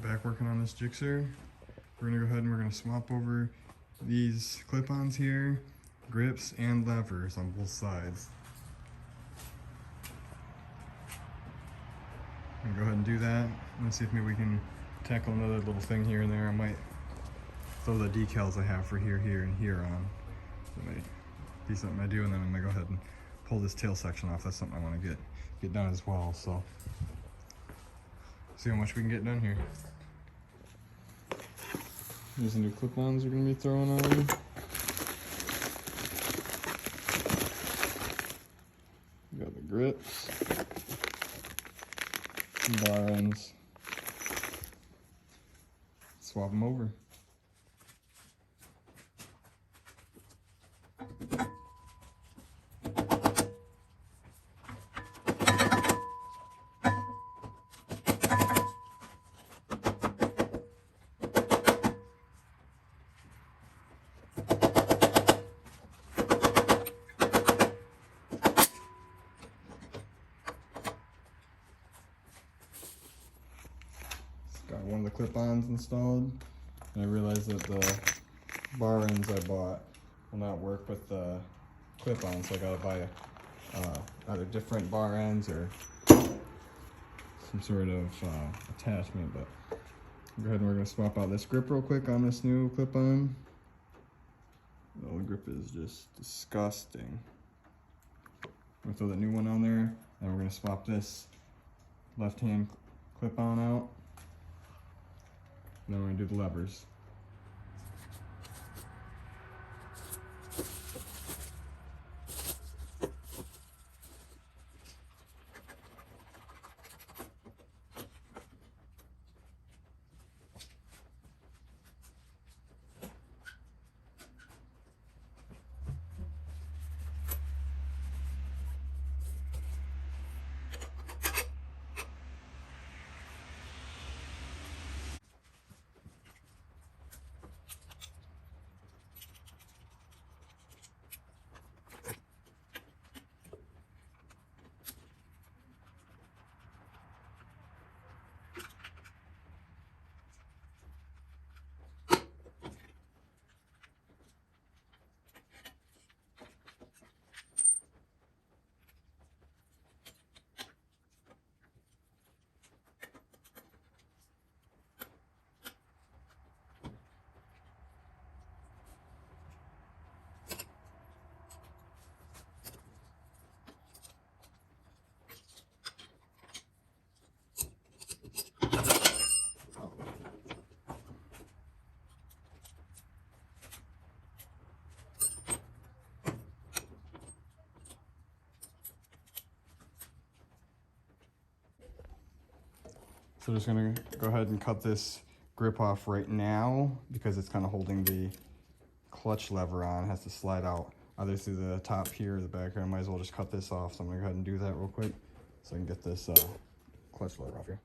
back working on this Gixxer. We're gonna go ahead and we're gonna swap over these clip-ons here, grips and levers on both sides. I'm gonna go ahead and do that. Let's see if maybe we can tackle another little thing here and there. I might throw the decals I have for here, here, and here on. So maybe do something I do, and then I'm gonna go ahead and pull this tail section off. That's something I want to get done as well. So see how much we can get done here. Here's the new clip-ons we're gonna be throwing on. We got the grips, bar ends. Swap them over. Got one of the clip-ons installed, and I realized that the bar ends I bought will not work with the clip-on, so I gotta buy either different bar ends or some sort of attachment. But go ahead and we're gonna swap out this grip real quick on this new clip-on. The grip is just disgusting. I'm gonna throw that new one on there, and we're gonna swap this left-hand clip-on out. Then we're gonna do the levers. So just gonna go ahead and cut this grip off right now because it's kind of holding the clutch lever on. It has to slide out either through the top here or the back here. I might as well just cut this off. So I'm gonna go ahead and do that real quick so I can get this clutch lever off here.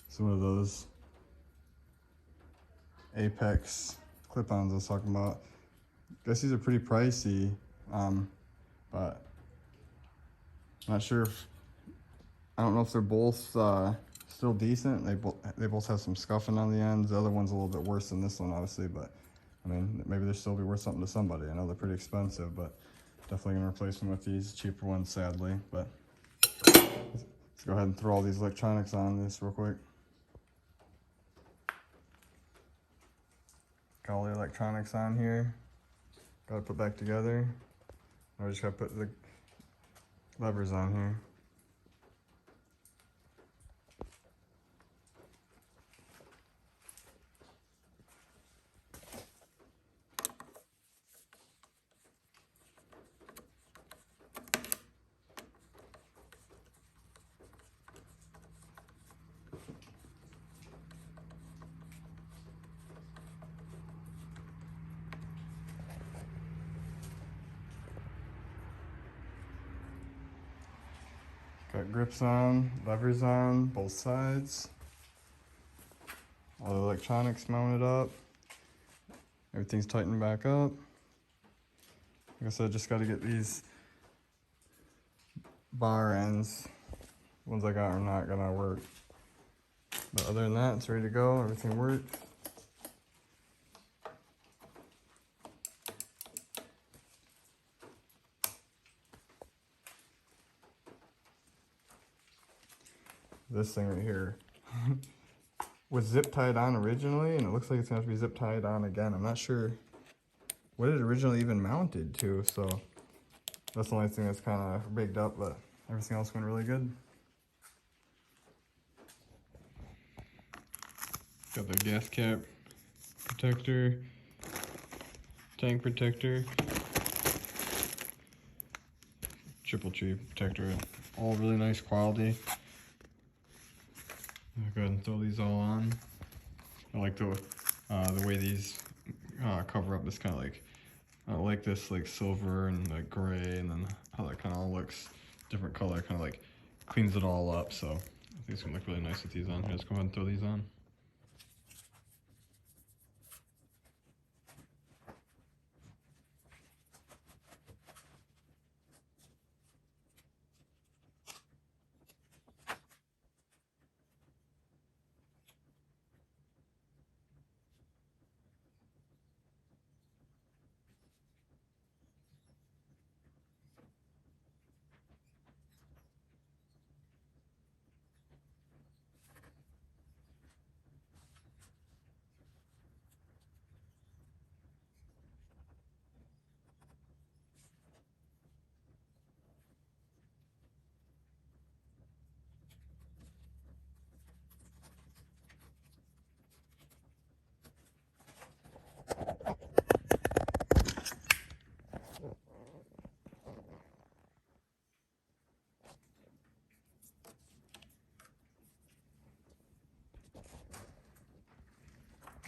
Some of those Apex clip-ons I was talking about. I guess these are pretty pricey, but I'm not sure if, I don't know if they're both still decent. They both have some scuffing on the ends. The other one's a little bit worse than this one, obviously, but I mean, maybe they'll still be worth something to somebody. I know they're pretty expensive, but definitely gonna replace them with these cheaper ones, sadly. But let's go ahead and throw all these electronics on this real quick. Got all the electronics on here. gotta put back together. I just gotta put the levers on here. Got grips on, levers on both sides. All the electronics mounted up. Everything's tightened back up. Like I said, just got to get these bar ends, ones I got are not gonna work. But other than that, it's ready to go. Everything works. This thing right here was zip tied on originally, and it looks like it's gonna have to be zip tied on again. I'm not sure what it originally even mounted to, so that's the only thing that's kind of rigged up, but everything else went really good. Got the gas cap protector, tank protector, triple tree protector, all really nice quality. I'll go ahead and throw these all on. I like the way these cover up this kind of like, I like this like silver and like gray, and then how that kind of all looks different color, kind of like cleans it all up. So I think it's gonna look really nice with these on. Let's go ahead and throw these on.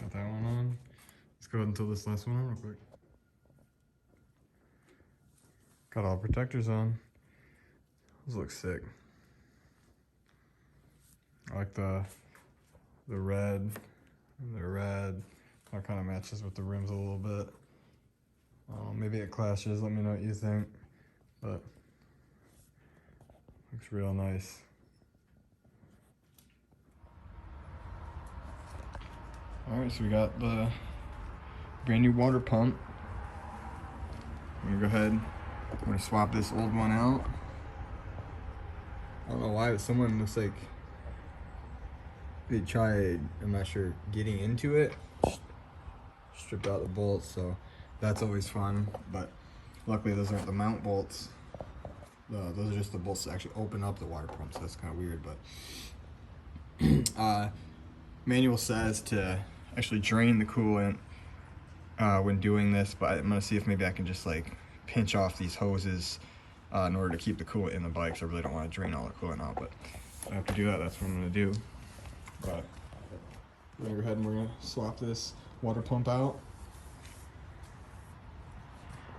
Got that one on. Let's go ahead and throw this last one on real quick. Got all protectors on. Those look sick. I like the red. The red. That kind of matches with the rims a little bit. Maybe it clashes. Let me know what you think. But looks real nice. Alright, so we got the brand new water pump. I'm gonna go ahead, I'm gonna swap this old one out. I don't know why, but someone looks like they tried, I'm not sure, getting into it. Stripped out the bolts, so that's always fun. But luckily those aren't the mount bolts. Those are just the bolts that actually open up the water pump, so that's kind of weird. But manual says to actually drain the coolant when doing this, but I'm gonna see if maybe I can just like pinch off these hoses in order to keep the coolant in the bike. So I really don't want to drain all the coolant out, but if I have to do that, that's what I'm gonna do. But we're gonna go ahead and we're gonna swap this water pump out,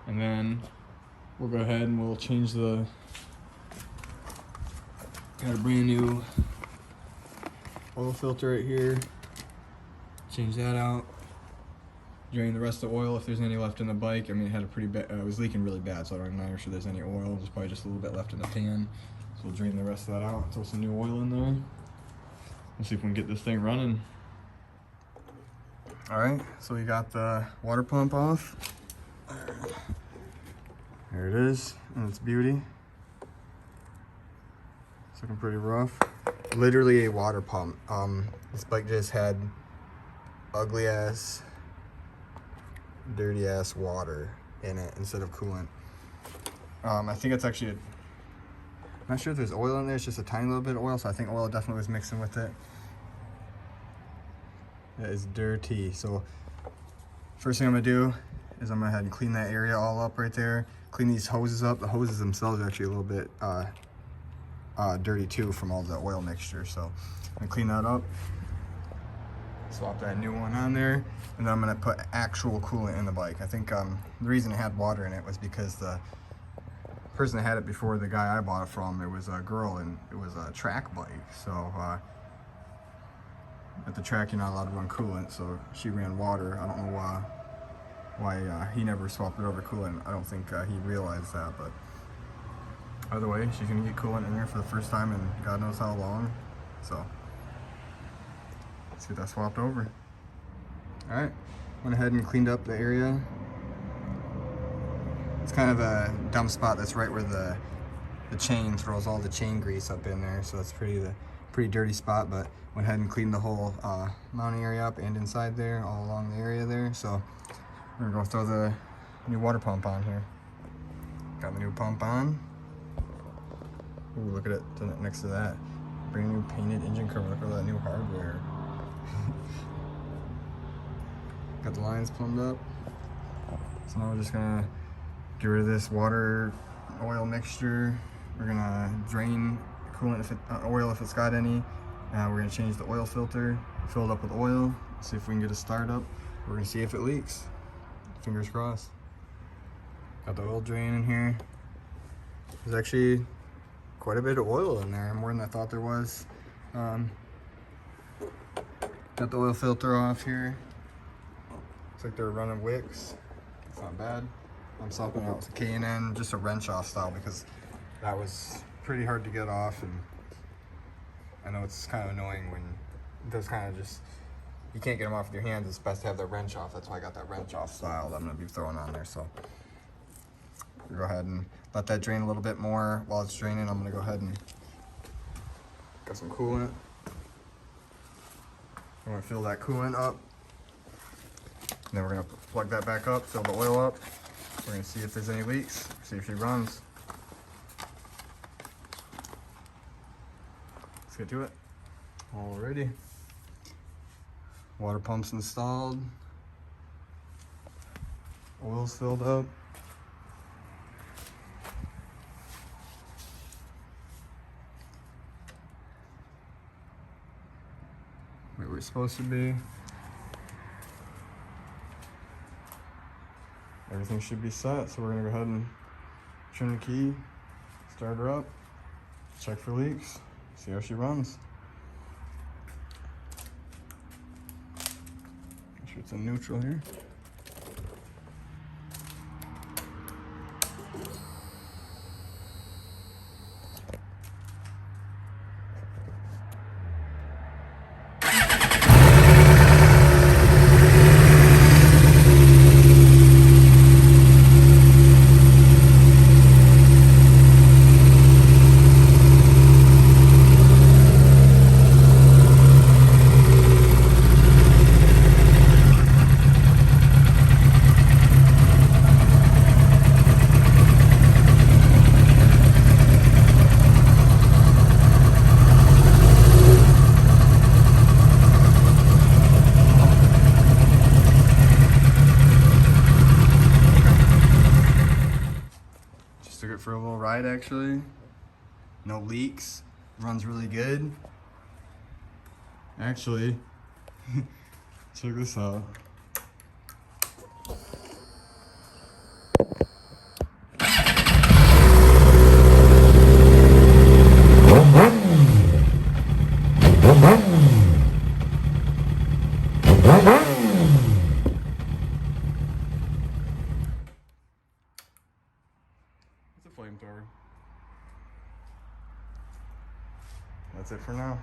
and then we'll go ahead and we'll change the, got a brand new oil filter right here. Change that out. Drain the rest of the oil if there's any left in the bike. I mean, it had a pretty bad, it was leaking really bad, so I'm not sure there's any oil. There's probably just a little bit left in the pan. So we'll drain the rest of that out, throw some new oil in there. We'll see if we can get this thing running. All right, so we got the water pump off. There it is, and its beauty. It's looking pretty rough. Literally a water pump. This bike just had ugly ass, dirty ass water in it instead of coolant. I think it's actually, I'm not sure if there's oil in there, it's just a tiny little bit of oil, so I think oil definitely was mixing with it. That is dirty. So first thing I'm gonna do is I'm gonna go ahead and clean that area all up right there. Clean these hoses up. The hoses themselves are actually a little bit dirty too from all the oil mixture. So I'm gonna clean that up. Swap that new one on there, and then I'm gonna put actual coolant in the bike. I think the reason it had water in it was because the person that had it before the guy I bought it from, it was a girl, and it was a track bike. So at the track you're not allowed to run coolant, so she ran water. I don't know why he never swapped it over coolant. I don't think he realized that, but either way, she's gonna get coolant in there for the first time in God knows how long. So let's get that swapped over. All right, went ahead and cleaned up the area. It's kind of a dumb spot that's right where the chain throws all the chain grease up in there, so it's pretty dirty spot, but went ahead and cleaned the whole mounting area up and inside there, all along the area there. So we're gonna go throw the new water pump on here. Got the new pump on. Ooh, look at it next to that. Brand new painted engine cover. Look at all that new hardware. Got the lines plumbed up. So now we're just gonna get rid of this water oil mixture. We're gonna drain coolant if oil if it's got any. We're gonna change the oil filter, fill it up with oil, see if we can get a start up. We're gonna see if it leaks. Fingers crossed. Got the oil drain in here. There's actually quite a bit of oil in there, more than I thought there was. Got the oil filter off here. Looks like they're running wicks. It's not bad. I'm swapping out with a K&N, just a wrench off style, because that was pretty hard to get off, and I know it's kind of annoying when those kind of just, you can't get them off with your hands. It's best to have the wrench off. That's why I got that wrench off style that I'm gonna be throwing on there. So we'll go ahead and let that drain a little bit more. While it's draining, I'm gonna go ahead and get some coolant. I'm gonna fill that coolant up. And then we're gonna plug that back up, fill the oil up. We're gonna see if there's any leaks, see if she runs. Let's get to it. Alrighty. Water pump's installed. Oil's filled up. Where we're supposed to be. Everything should be set, so we're gonna go ahead and turn the key, start her up, check for leaks, see how she runs. Make sure it's in neutral here. Took it for a little ride actually. No leaks. Runs really good. Actually, check this out. It's a flamethrower. That's it for now.